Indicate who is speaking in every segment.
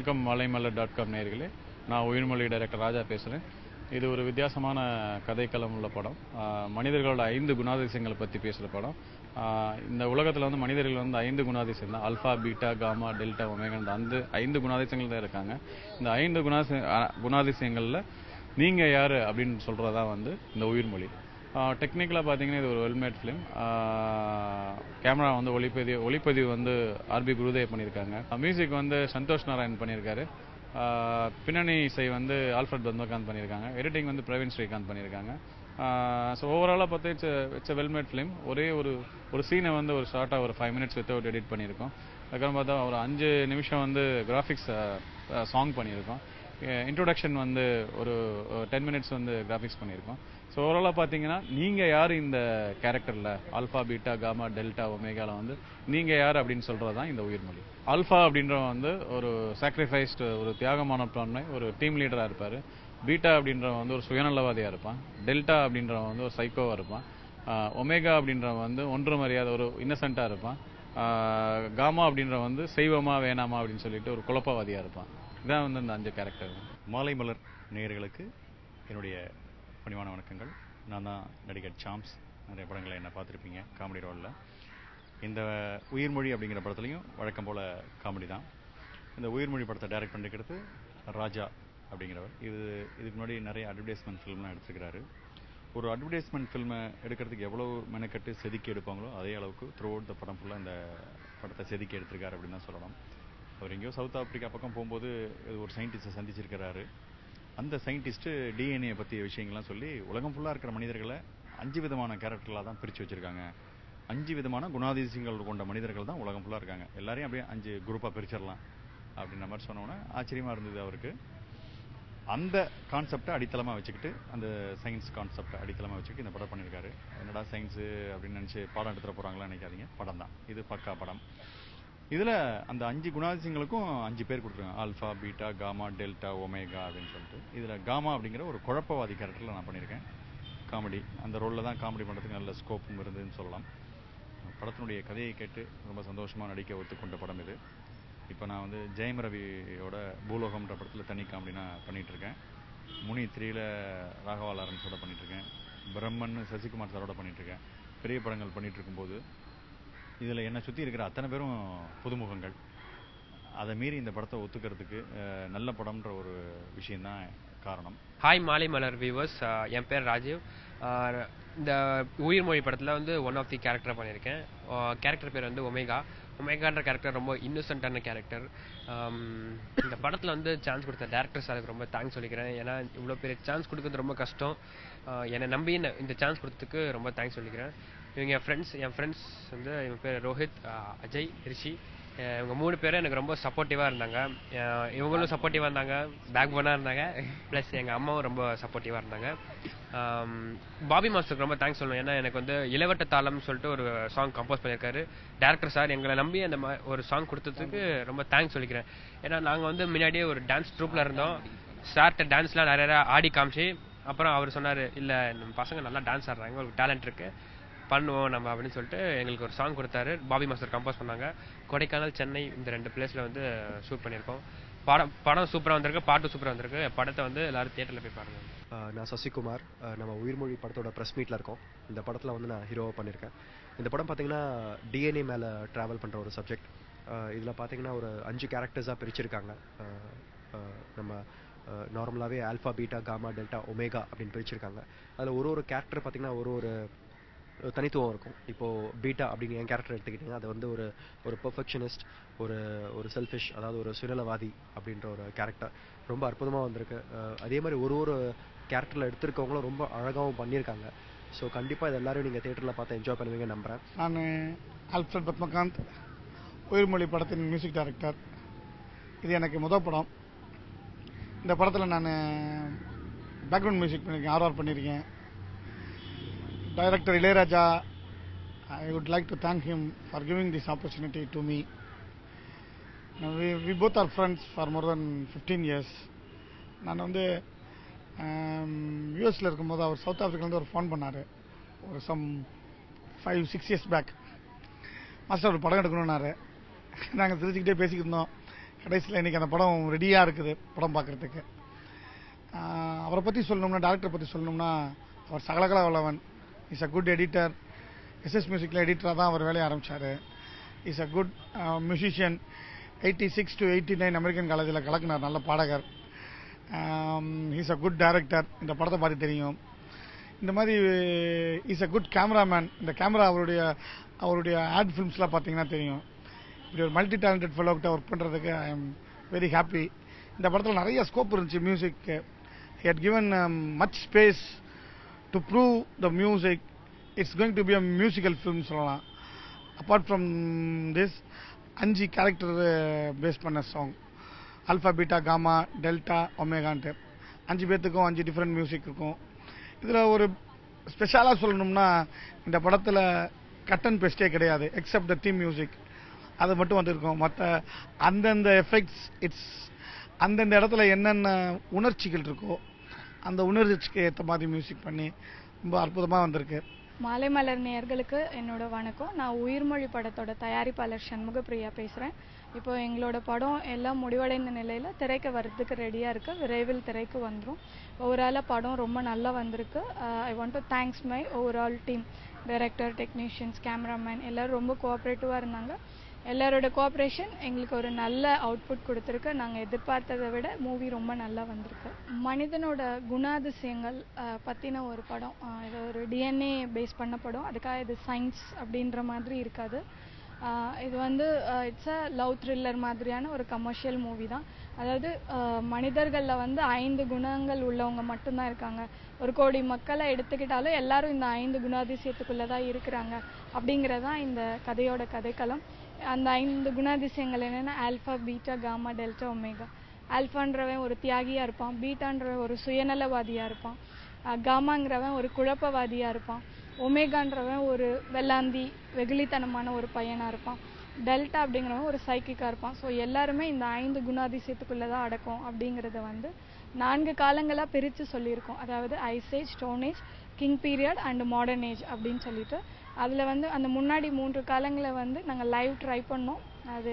Speaker 1: வணக்கம் மலைமலர்.com நேயர்களே, நான் உயிர்மொழி டைரக்டர் ராஜா பேசுகிறேன். இது ஒரு வித்தியாசமான கதைக்களம் உள்ள படம். மனிதர்களோட 5 குணாதிசயங்களை பற்றி பேசுகிற படம். இந்த உலகத்தில் வந்து மனிதர்கள் வந்து 5 குணாதிசயம் தான். Alpha, beta, gamma, delta, omega, அந்த 5 குணாதிசயங்கள் தான் இருக்காங்க. இந்த 5 குணாதிசயங்களில் நீங்கள் யார் அப்படின்னு சொல்கிறதா வந்து இந்த உயிர்மொழி. டெக்னிக்கலாக பார்த்தீங்கன்னா இது ஒரு வெல்மேட் ஃபிலிம். கேமரா வந்து ஒளிப்பதிவு வந்து ஆர்பி குருதேவ் பண்ணியிருக்காங்க. மியூசிக் வந்து சந்தோஷ் நாராயண் பண்ணியிருக்காரு. பின்னணி இசை வந்து ஆல்ஃபர்ட் பத்மகாந்த் பண்ணியிருக்காங்க. எடிட்டிங் வந்து பிரவீன் ஸ்ரீகாந்த் பண்ணியிருக்காங்க. ஸோ ஓவராலாக பார்த்தா இட்ஸ் வெல்மேட் ஃபிலிம். ஒரே ஒரு சீனை வந்து ஒரு ஷார்ட்டாக ஒரு 5 minutes வித்தவுட் எடிட் பண்ணியிருக்கோம். அதுக்கப்புறம் பார்த்தா ஒரு 5 நிமிஷம் வந்து கிராஃபிக்ஸ் சாங் பண்ணியிருக்கோம். இன்ட்ரோடக்ஷன் வந்து ஒரு 10 minutes வந்து கிராஃபிக்ஸ் பண்ணியிருக்கோம். ஸோ ஓவராலாக பார்த்தீங்கன்னா நீங்கள் யார் இந்த கேரக்டரில் ஆல்ஃபா, பீட்டா, காமா, டெல்டா, ஒமேகாவில் வந்து நீங்கள் யார் அப்படின்னு சொல்கிறது தான் இந்த உயிர்மொழி. ஆல்ஃபா அப்படின்றவன் வந்து ஒரு சாக்ரிஃபைஸ்டு, ஒரு தியாகமான பிரான்மை, ஒரு டீம் லீடராக இருப்பார். பீட்டா அப்படின்றவன் வந்து ஒரு சுயநலவாதியாக இருப்பான். டெல்டா அப்படின்றவன் வந்து ஒரு சைக்கோவாக இருப்பான். ஒமேகா அப்படின்றவன் வந்து ஒன்றும் அறியாத ஒரு இன்னசென்ட்டாக இருப்பான். காமா அப்படின்றவன் வந்து செய்வமா வேணாமா அப்படின்னு சொல்லிட்டு ஒரு குழப்பவாதியாக இருப்பான். இதான் வந்து இந்த 5 கேரக்டர்.
Speaker 2: மாலை மலர் நேயர்களுக்கு என்னுடைய பணிவான வணக்கங்கள். நான் தான் நடிகர் சாம்ஸ். நிறைய படங்களை என்ன பார்த்துருப்பீங்க காமெடி ரோலில். இந்த உயிர்மொழி அப்படிங்கிற படத்துலையும் வழக்கம் போல் காமெடி தான். இந்த உயிர்மொழி படத்தை டைரக்ட் பண்ணிக்கிறது ராஜா அப்படிங்கிறவர். இதுக்கு முன்னாடி நிறைய அட்வர்டைஸ்மெண்ட் ஃபிலிம்லாம் எடுத்துருக்கிறாரு. ஒரு அட்வர்டைஸ்மெண்ட் ஃபில்மை எடுக்கிறதுக்கு எவ்வளோ மெனக்கட்டு செதுக்கி எடுப்பாங்களோ அதே அளவுக்கு த்ரூ அவுட் த படம் ஃபுல்லாக இந்த படத்தை செதுக்கி எடுத்திருக்காரு அப்படின்னு தான் சொல்லணும். அவர் எங்கேயோ சவுத் ஆப்பிரிக்கா பக்கம் போகும்போது ஒரு சயின்டிஸ்ட்டை சந்திச்சிருக்கிறாரு. அந்த சயின்டிஸ்ட்டு டிஎன்ஏ பற்றிய விஷயங்கள்லாம் சொல்லி உலகம் ஃபுல்லாக இருக்கிற மனிதர்களை 5 விதமான கேரக்டர்களாக தான் பிரித்து வச்சுருக்காங்க. 5 விதமான குணாதிசயங்கள் கொண்ட மனிதர்கள் தான் உலகம் ஃபுல்லாக இருக்காங்க. எல்லாரையும் அப்படியே 5 குரூப்பாக பிரிச்சிடலாம் அப்படின்ற மாதிரி சொன்னோன்னே ஆச்சரியமாக இருந்தது அவருக்கு. அந்த கான்செப்டை அடித்தளமாக வச்சுக்கிட்டு, அந்த சயின்ஸ் கான்செப்டை அடித்தளமாக வச்சுக்கிட்டு இந்த படம் பண்ணியிருக்காரு. என்னடா சயின்ஸு அப்படின்னு நினச்சி பாடம் எடுத்துகிட்டு போகிறாங்களா நினைக்காதீங்க. படம் தான் இது, பக்கா படம். இதில் அந்த 5 குணாதிசயங்களுக்கும் 5 பேர் கொடுத்துருக்காங்க. Alpha, beta, gamma, delta, omega அப்படின்னு சொல்லிட்டு. இதில் காமா அப்படிங்கிற ஒரு குழப்பவாதி கேரக்டரில் நான் பண்ணியிருக்கேன். காமெடி, அந்த ரோலில் தான் காமெடி பண்ணுறதுக்கு நல்ல ஸ்கோப்பும் இருந்ததுன்னு சொல்லலாம். படத்தினுடைய கதையை கேட்டு ரொம்ப சந்தோஷமாக நடிக்க ஒத்துக்கொண்ட படம் இது. இப்போ நான் வந்து ஜெயம் ரவியோட பூலோகம்ன்ற படத்தில் தனி காமெடினா பண்ணிகிட்ருக்கேன். முனி 3ல் ராகவா லாரன்ஸோட பண்ணிகிட்ருக்கேன். பிரம்மன் சசிகுமார் சாரோட பண்ணிகிட்ருக்கேன். பெரிய படங்கள் பண்ணிகிட்டு இருக்கும்போது இதில் என்னை சுற்றி இருக்கிற அத்தனை பேரும் புதுமுகங்கள். அதை மீறி இந்த படத்தை ஒத்துக்கிறதுக்கு நல்ல படம்ன்ற ஒரு விஷயந்தான் காரணம்.
Speaker 3: ஹாய் மாலை மலர் வியூவர்ஸ், என் பேர் ராஜீவ். இந்த உயிர்மொழி படத்தில் வந்து ஒன் ஆஃப் தி கேரக்டர் பண்ணியிருக்கேன். கேரக்டர் பேர் வந்து ஒமேகான்ற கேரக்டர் ரொம்ப இன்னசென்ட்டான கேரக்டர். இந்த படத்தில் வந்து சான்ஸ் கொடுத்த டேரக்டர் சாருக்கு ரொம்ப தேங்க்ஸ் சொல்லிக்கிறேன். ஏன்னா இவ்வளோ பெரிய சான்ஸ் கொடுக்குறது ரொம்ப கஷ்டம். என்னை நம்பி இந்த சான்ஸ் கொடுத்ததுக்கு ரொம்ப தேங்க்ஸ் சொல்லிக்கிறேன். இவங்க என் ஃப்ரெண்ட்ஸ் வந்து இவங்க பேர் ரோஹித், அஜய், ரிஷி. இவங்க 3 பேரும் எனக்கு ரொம்ப சப்போர்ட்டிவாக இருந்தாங்க. இவங்களும் சப்போர்ட்டிவாக இருந்தாங்க, பேக் போனாக இருந்தாங்க. ப்ளஸ் எங்கள் அம்மாவும் ரொம்ப சப்போர்ட்டிவாக இருந்தாங்க. பாபி மாஸ்டருக்கு ரொம்ப தேங்க்ஸ் சொல்லணும். ஏன்னா எனக்கு வந்து இளவட்ட தாளம்னு சொல்லிட்டு ஒரு சாங் கம்போஸ் பண்ணியிருக்காரு டேரக்டர் சார். எங்களை நம்பி அந்த ஒரு சாங் கொடுத்ததுக்கு ரொம்ப தேங்க்ஸ் சொல்லிக்கிறேன். ஏன்னா நாங்கள் வந்து முன்னாடியே ஒரு டான்ஸ் ட்ரூப்பில் இருந்தோம். சார்ட்ட டான்ஸ்லாம் நிறைய ஆடி காமிச்சு அப்புறம் அவர் சொன்னார், இல்லை நம்ம பசங்க நல்லா டான்ஸ் ஆடுறாங்க, ஒரு டேலண்ட் இருக்குது, பண்ணுவோம் நம்ம அப்படின்னு சொல்லிட்டு எங்களுக்கு ஒரு சாங் கொடுத்தாரு. பாபி மாஸ்டர் கம்போஸ் பண்ணாங்க. கொடைக்கானல், சென்னை இந்த 2 பிளேஸில் வந்து ஷூட் பண்ணியிருக்கோம். படம் சூப்பராக வந்திருக்கு, பாட்டு சூப்பராக வந்திருக்கு. படத்தை வந்து எல்லாரும் தியேட்டரில் போய் பாருங்கள்.
Speaker 4: நான் சசிகுமார். நம்ம உயிர்மொழி படத்தோட ப்ரெஸ் மீட்டில் இருக்கோம். இந்த படத்தில் வந்து நான் ஹீரோவாக பண்ணியிருக்கேன். இந்த படம் பார்த்தீங்கன்னா டிஎன்ஏ மேலே ட்ராவல் பண்ணுற ஒரு சப்ஜெக்ட். இதில் பார்த்தீங்கன்னா ஒரு 5 கேரக்டர்ஸாக பிரிச்சிருக்காங்க. நம்ம நார்மலாகவே alpha, beta, gamma, delta, omega அப்படின்னு பிரிச்சிருக்காங்க. அதில் ஒரு கேரக்டர் பார்த்தீங்கன்னா ஒரு தனித்துவம் இருக்கும். இப்போது பீட்டா அப்படிங்கிற என் கேரக்டர் எடுத்துக்கிட்டிங்கன்னா அது வந்து ஒரு பெர்ஃபெக்ஷனிஸ்ட், ஒரு செல்ஃபிஷ், அதாவது ஒரு சுயநலவாதி அப்படின்ற ஒரு கேரக்டர் ரொம்ப அற்புதமாக வந்திருக்கு. அதே மாதிரி ஒரு கேரக்டரில் எடுத்திருக்கவங்களும் ரொம்ப அழகாகவும் பண்ணியிருக்காங்க. ஸோ கண்டிப்பாக இது எல்லாரும் நீங்கள் தியேட்டரில் பார்த்து என்ஜாய் பண்ணுவீங்க நம்புகிறேன்.
Speaker 5: நான் ஆல்ஃபர்ட் பத்மகாந்த், உயிர்மொழி படத்தின் மியூசிக் டைரக்டர். இது எனக்கு முதல் படம். இந்த படத்தில் நான் பேக்ரவுண்ட் மியூசிக் பண்ணியிருக்கேன், ஆர்ஆர் பண்ணியிருக்கேன். Director Ilayaraja, I would like to thank him for giving this opportunity to me. Now, we both are friends for more than 15 years. நான் வந்து யூஎஸில் இருக்கும்போது அவர் சவுத் ஆஃப்ரிக்காலேருந்து ஒரு ஃபோன் பண்ணார் ஒரு சம் 5-6 years பேக். மாஸ்டர் ஒரு படம் எடுக்கணுன்னாரு. நாங்கள் சிரிச்சுக்கிட்டே பேசிக்கிட்டு இருந்தோம். கடைசியில் இன்னைக்கு அந்த படம் ரெடியாக இருக்குது படம் பார்க்குறதுக்கு. அவரை பற்றி சொல்லணும்னா, டேரக்டரை பற்றி சொல்லணும்னா, அவர் சகலகலா வல்லவன். Is a good editor. SS மியூசிக்கில் எடிட்டராக தான் அவர் வேலையை ஆரம்பித்தார். Is a good musician. 86 to 89 American காலேஜில் கலக்குனார். நல்ல பாடகர். Is a good director. இந்த படத்தை பார்த்து தெரியும். இந்த மாதிரி இஸ் அ குட் கேமராமேன். இந்த கேமரா அவருடைய ஆட் ஃபிலிம்ஸ்லாம் பார்த்தீங்கன்னா தெரியும். இப்படி ஒரு மல்டி டேலண்டட் ஃபெலோக்கிட்ட ஒர்க் பண்ணுறதுக்கு ஐ எம் வெரி ஹாப்பி. இந்த படத்தில் நிறைய ஸ்கோப் இருந்துச்சு மியூசிக்கு. He had given much space to prove the music. It's going to be a musical film சொல்லலாம். Apart from this 5 character base பண்ண song. Alpha, beta, gamma, delta, ஒமேகான்ட்டு 5 பேர்த்துக்கும் 5 different music இருக்கும். இதில் ஒரு ஸ்பெஷலாக சொல்லணும்னா, இந்த படத்தில் கட் அண்ட் பெஸ்டே கிடையாது. எக்ஸப்ட் த தீம் மியூசிக், அது மட்டும் வந்திருக்கும். மற்ற அந்தந்த எஃபெக்ட்ஸ் அந்தந்த இடத்துல என்னென்ன உணர்ச்சிகள் இருக்கோ அந்த உணர்ச்சிக்கு ஏற்ற மாதிரி மியூசிக் பண்ணி ரொம்ப அற்புதமாக வந்திருக்கு.
Speaker 6: மாலை மலர் நேயர்களுக்கு என்னோட வணக்கம். நான் உயிர்மொழி படத்தோட தயாரிப்பாளர் சண்முகப்பிரியா பேசுகிறேன். இப்போ எங்களோட படம் எல்லாம் முடிவடைந்த நிலையில் திரைக்கு வர்றதுக்கு ரெடியாக இருக்குது. விரைவில் திரைக்கு வந்துடும். ஓவராலாக படம் ரொம்ப நல்லா வந்திருக்கு. I want to thanks my overall team, director, technicians, cameraman எல்லோரும் ரொம்ப கோஆப்ரேட்டிவாக இருந்தாங்க. எல்லாரோட கோஆப்ரேஷன் எங்களுக்கு ஒரு நல்ல அவுட்புட் கொடுத்துருக்கு. நாங்கள் எதிர்பார்த்ததை விட மூவி ரொம்ப நல்லா வந்திருக்கு. மனிதனோட குணாதிசயங்கள் பற்றின ஒரு படம். இது ஒரு டிஎன்ஏ பேஸ் பண்ண படம். அதுக்காக இது சயின்ஸ் அப்படின்ற மாதிரி இருக்காது. இது வந்து இட்ஸ் அ லவ் த்ரில்லர் மாதிரியான ஒரு கமர்ஷியல் மூவி தான். அதாவது மனிதர்களில் வந்து 5 குணங்கள் உள்ளவங்க மட்டும்தான் இருக்காங்க. 1 கோடி மக்களை எடுத்துக்கிட்டாலும் எல்லாரும் இந்த 5 குணாதிசயத்துக்குள்ளே தான் இருக்கிறாங்க. அப்படிங்கிறது தான் இந்த கதையோட கதைக்களம். அந்த 5 குணாதிசயங்கள் என்னென்னா, alpha, beta, gamma, delta, omega. ஆல்ஃபான்றவன் ஒரு தியாகியாக இருப்பான். பீட்டான்றவன் ஒரு சுயநலவாதியாக இருப்பான். காமாங்கிறவன் ஒரு குழப்பவாதியாக இருப்பான். ஒமேகான்றவன் ஒரு வெள்ளாந்தி வெகுளித்தனமான ஒரு பையனாக இருப்பான். டெல்டா அப்படிங்கிறவன் ஒரு சைக்கிக்காக இருப்பான். ஸோ எல்லாருமே இந்த 5 குணாதிசயத்துக்குள்ளே தான் அடக்கும். அப்படிங்கிறத வந்து 4 காலங்களாக பிரித்து சொல்லியிருக்கோம். அதாவது ice age, stone age, king period and modern age அப்படின்னு சொல்லிட்டு. அதில் வந்து அந்த முன்னாடி 3 காலங்களை வந்து நாங்கள் லைவ் ட்ரை பண்ணோம். அது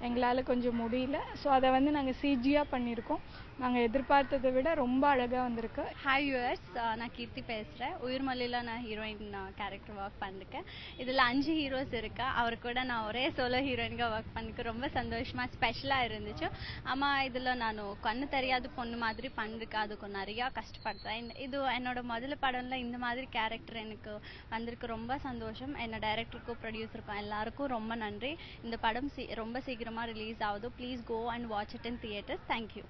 Speaker 6: எங்களால் கொஞ்சம் முடியல. ஸோ அதை வந்து நாங்கள் சிஜியாக பண்ணியிருக்கோம். நாங்கள் எதிர்பார்த்ததை விட ரொம்ப அழகாக வந்திருக்கு.
Speaker 7: ஹாய் யூஎஸ், நான் கீர்த்தி பேசுகிறேன். உயிர்மொழியில் நான் ஹீரோயின் கேரக்டர் ஒர்க் பண்ணிருக்கேன். இதில் 5 ஹீரோஸ் இருக்கா. அவர் கூட நான் ஒரே சோலோ ஹீரோயினாக ஒர்க் பண்ணிக்க ரொம்ப சந்தோஷமாக ஸ்பெஷலாக இருந்துச்சு. ஆமாம், இதில் நான் கண்ணு தெரியாத பொண்ணு மாதிரி பண்ணிருக்கேன். அதுக்கு நிறையா கஷ்டப்படுறேன். இது என்னோட முதல் படம்ல இந்த மாதிரி கேரக்டர் எனக்கு வந்திருக்கு. ரொம்ப சந்தோஷம். என்னோட டைரக்டருக்கும் ப்ரொடியூசருக்கும் எல்லாருக்கும் ரொம்ப நன்றி. இந்த படம் ரொம்ப சீக்கிரமாக ரிலீஸ் ஆகுது. Please go and watch it in theatres. Thank you.